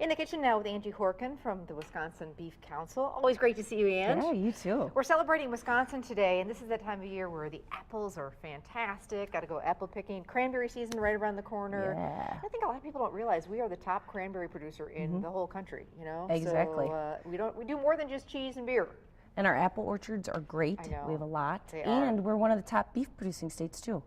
In the kitchen now with Angie Horkin from the Wisconsin Beef Council. Always great to see you, Angie. Yeah, you too. We're celebrating Wisconsin today, and this is that time of year where the apples are fantastic. Got to go apple picking. Cranberry season right around the corner. Yeah. I think a lot of people don't realize we are the top cranberry producer in the whole country. You know, Exactly. So, we do more than just cheese and beer. And our apple orchards are great. I know. We have a lot. They and are. we're one of the top beef producing states too,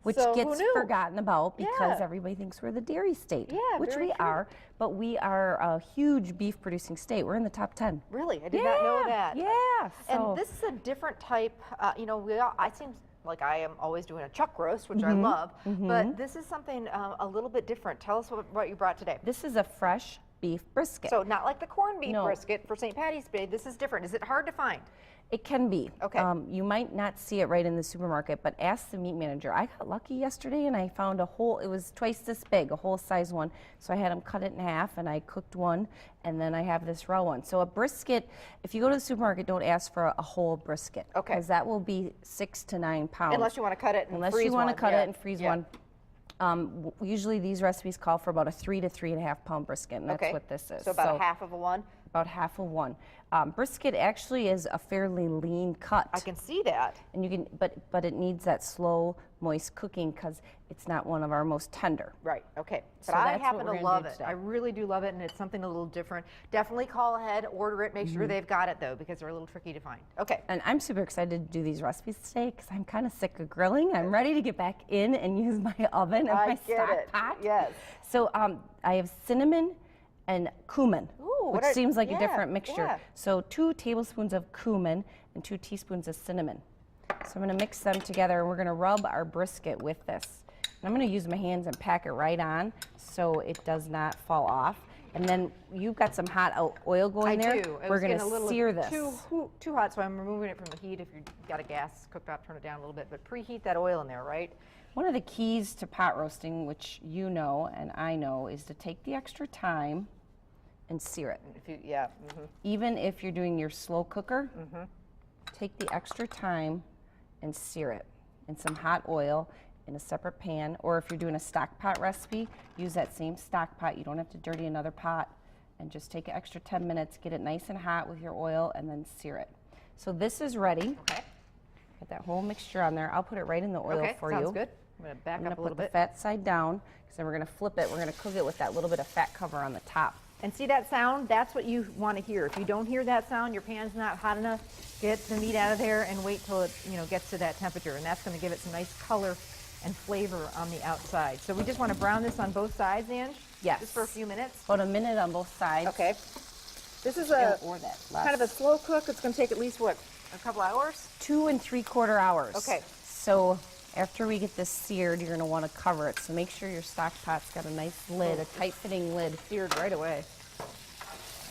which So, who gets knew? forgotten about because Yeah. everybody thinks we're the dairy state, Yeah, which very we true. are, but we are a huge beef producing state. We're in the top 10. Really, I did not know that. Yeah. So And this is a different type. You know, I seem like I am always doing a chuck roast, which I love, but this is something a little bit different. Tell us what you brought today. this is a fresh beef brisket. So not like the corned beef No. brisket for St. Patty's Day. This is different. Is it hard to find? It can be. Okay. You might not see it right in the supermarket, but ask the meat manager. I got lucky yesterday and I found it was twice this big, a whole size one. So I had them cut it in half and I cooked one, and then I have this raw one. So a brisket, if you go to the supermarket, don't ask for a whole brisket. Okay. Because that will be 6 to 9 pounds. Unless you want to cut it and Unless freeze you want to one. cut Yeah. it and freeze Yeah. one. Usually these recipes call for about a 3 to 3.5 pound brisket, and that's Okay. what this is. So about a half of a one. About half of one. Brisket actually is a fairly lean cut. I can see that. And you can, but it needs that slow, moist cooking because it's not one of our most tender. Right, okay. So But I that's happen what to we're gonna love do it. today. I really do love it, and it's something a little different. Definitely call ahead, order it, make sure they've got it, though, because they're a little tricky to find. Okay. And I'm super excited to do these recipes today because I'm kind of sick of grilling. I'm ready to get back in and use my oven and I my get stock it. pot. Yes. So I have cinnamon and cumin, Ooh, which what seems like yeah, a different mixture. yeah. So 2 tablespoons of cumin and 2 teaspoons of cinnamon. So I'm going to mix them together, and we're going to rub our brisket with this. And I'm going to use my hands and pack it right on so it does not fall off. And then you've got some hot oil going there. I do. It We're was going getting a to little sear this. Too hot, so I'm removing it from the heat. If you've got a gas cooked up, turn it down a little bit, but preheat that oil in there, right? One of the keys to pot roasting, which you know and I know, is to take the extra time and sear it. Even if you're doing your slow cooker, take the extra time and sear it in some hot oil in a separate pan. Or if you're doing a stock pot recipe, use that same stock pot. You don't have to dirty another pot, and just take an extra 10 minutes, get it nice and hot with your oil, and then sear it. So this is ready. Okay. Get that whole mixture on there. I'll put it right in the oil for you. Sounds good. I'm going to back up a little Put the bit. fat side down, because then we're going to flip it. We're going to cook it with that little bit of fat cover on the top. And see that sound? That's what you want to hear. If you don't hear that sound, your pan's not hot enough. Get the meat out of there and wait till it, gets to that temperature, and that's going to give it some nice color and flavor on the outside. So we just want to brown this on both sides, Ange? Yes. Just for a few minutes. About a minute on both sides. Okay. This is Or that kind of a slow cook. It's going to take at least, what, a couple hours? 2 3/4 hours. Okay. So after we get this seared, you're going to want to cover it. So make sure your stock pot's got a nice lid, a tight-fitting lid. Seared right away.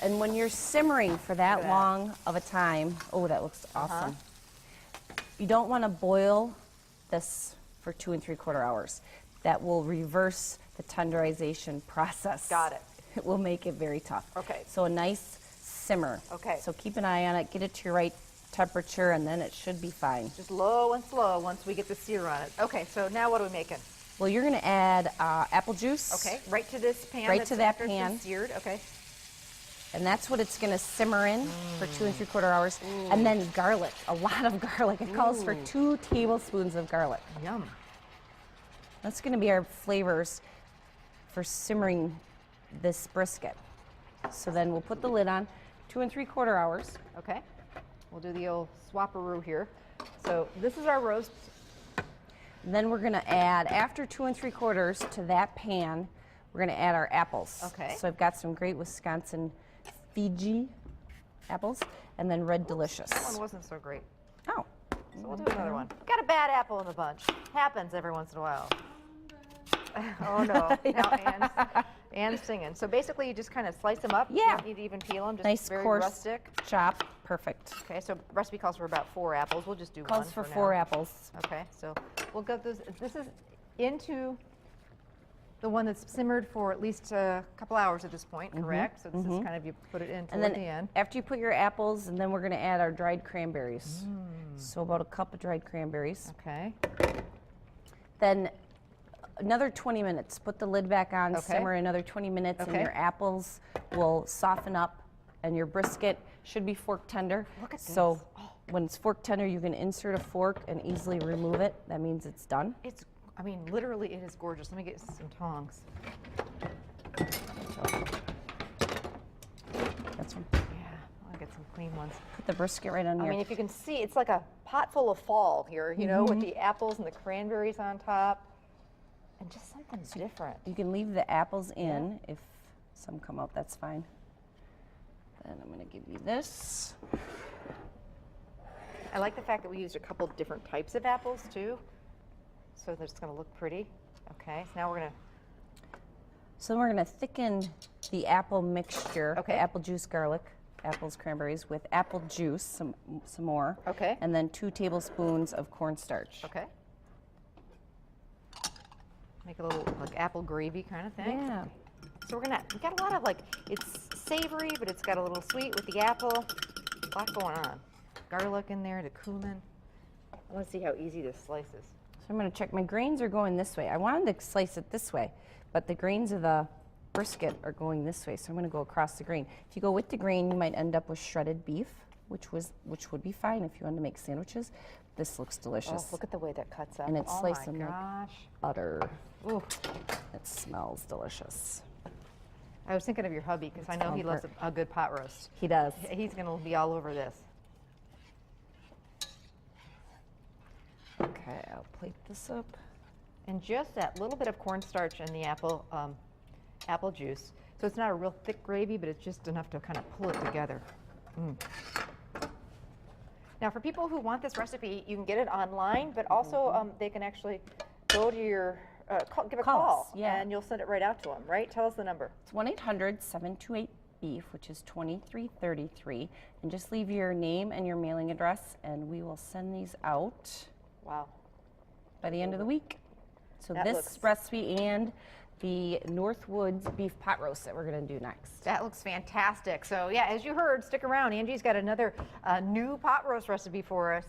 And when you're simmering for that Look at that. long of a time, oh, that looks awesome. You don't want to boil this for 2 3/4 hours. That will reverse the tenderization process. Got it. It will make it very tough. Okay. So a nice simmer. Okay. So keep an eye on it, get it to your right temperature, and then it should be fine. Just low and slow once we get the sear on it. Okay, so now what are we making? Well, you're going to add apple juice. Okay, right to this pan. Right that's to that after it's been pan. Seared, okay. And that's what it's going to simmer in for 2 3/4 hours. And then garlic, a lot of garlic. It calls for 2 tablespoons of garlic. Yum. That's going to be our flavors for simmering this brisket. So then we'll put the lid on, 2 3/4 hours. Okay. We'll do the old swapperoo here. So this is our roast. And then we're going to add, after 2 3/4 to that pan, we're going to add our apples. Okay. So I've got some great Wisconsin Fiji apples, and then Red Delicious. That one wasn't so great. Oh. So we'll do another one. Got a bad apple in the bunch. Happens every once in a while. Oh no. Now Anne's singing. So basically you just kind of slice them up. Yeah. You don't need to even peel them. Just Nice very coarse rustic. chop. Perfect. Okay, so recipe calls for about 4 apples. We'll just do one Calls for now. 4 apples. Okay, so we'll get those. This is into the one that's simmered for at least a couple hours at this point, correct? So this is kind of, you put it in And toward then the end. after you put your apples, and then we're going to add our dried cranberries. So about a cup of dried cranberries. Okay. Then another 20 minutes. Put the lid back on, Okay. simmer another 20 minutes, and Okay. your apples will soften up, and your brisket should be fork tender. Look at So this. Oh. when it's fork tender, you can insert a fork and easily remove it. That means it's done. It's, I mean, literally, it is gorgeous. Let me get some tongs. That's one. Yeah, I'll get some clean ones. Put the brisket right on I there. mean, if you can see, it's like a pot full of fall here, you know, with the apples and the cranberries on top, and just something different. You can leave the apples in if some come out, that's fine. Then I'm going to give you this. I like the fact that we used a couple different types of apples too, so that it's going to look pretty. Okay, so now we're going to. So then we're going to thicken the apple mixture, Okay. the apple juice, garlic, apples, cranberries, with apple juice, some more. Okay. And then 2 tablespoons of cornstarch. Okay. Make a little like apple gravy kind of thing. Yeah. So we got a lot of like, it's savory, but it's got a little sweet with the apple. A lot going on. Garlic in there, the cumin. I want to see how easy this slices. So I'm going to check. My grains are going this way. I wanted to slice it this way, but the grains of the brisket are going this way, so I'm going to go across the grain. If you go with the grain, you might end up with shredded beef, which would be fine if you wanted to make sandwiches. This looks delicious. Oh, look at the way that cuts up. And it's oh sliced my in like gosh. butter. Ooh. It smells delicious. I was thinking of your hubby because I know he loves a good pot roast. He does. He's going to be all over this. Okay, I'll plate this up. And just that little bit of cornstarch and the apple juice. So it's not a real thick gravy, but it's just enough to kind of pull it together. Now, for people who want this recipe, you can get it online, but also they can actually go to your, give a Call call, us, yeah. and you'll send it right out to them, right? Tell us the number. It's 1-800-728-BEEF, which is 2333, and just leave your name and your mailing address, and we will send these out Wow. by the end of the week. So That this looks- recipe and the Northwoods beef pot roast that we're going to do next. That looks fantastic. So yeah, as you heard, stick around. Angie's got another new pot roast recipe for us.